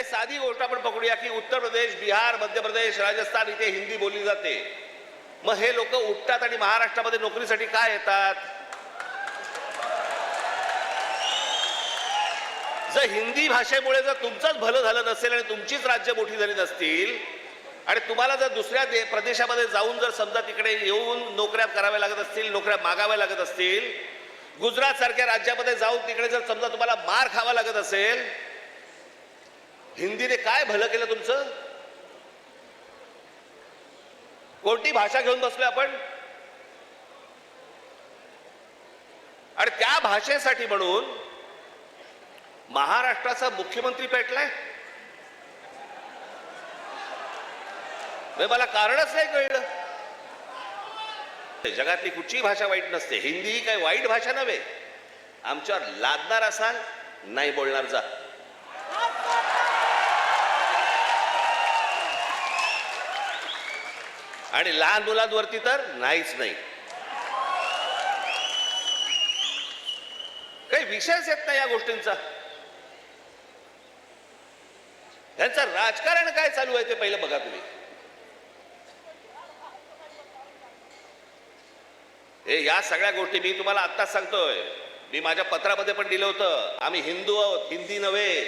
साधी गोष्ट आपण पकडूया की उत्तर प्रदेश, बिहार, मध्य प्रदेश, राजस्थान इथे हिंदी बोलली जाते. मग हे लोक उठतात आणि महाराष्ट्रामध्ये नोकरीसाठी काय येतात? जर हिंदी भाषेमुळे जर तुमचंच भलं झालं नसेल आणि तुमचीच राज्य मोठी झाली नसतील आणि तुम्हाला जर दुसऱ्या प्रदेशामध्ये जाऊन जर समजा तिकडे येऊन नोकऱ्या कराव्या लागत असतील, नोकऱ्या मागाव्या लागत असतील, गुजरात सारख्या राज्यामध्ये जाऊन तिकडे जर समजा तुम्हाला मार खावा लागत असेल, हिंदीने काय भलं केलं तुमचं? कोणती भाषा घेऊन बसलोय आपण? आणि त्या भाषेसाठी म्हणून महाराष्ट्राचा मुख्यमंत्री पेटलाय. मला कारणच नाही कळलं. जगातली कुठची भाषा वाईट नसते, हिंदी ही काही वाईट भाषा नव्हे. आमच्यावर लादणार असाल, नाही बोलणार जा. आणि लहान मुलांवरती तर नाहीच नाही. काही विषयच येत नाही या गोष्टींचा. यांचं राजकारण काय चालू आहे ते पहिलं बघा तुम्ही. हे या सगळ्या गोष्टी मी तुम्हाला आत्ताच सांगतोय. मी माझ्या पत्रामध्ये पण दिलं होतं, आम्ही हिंदू आहोत, हिंदी नव्हे.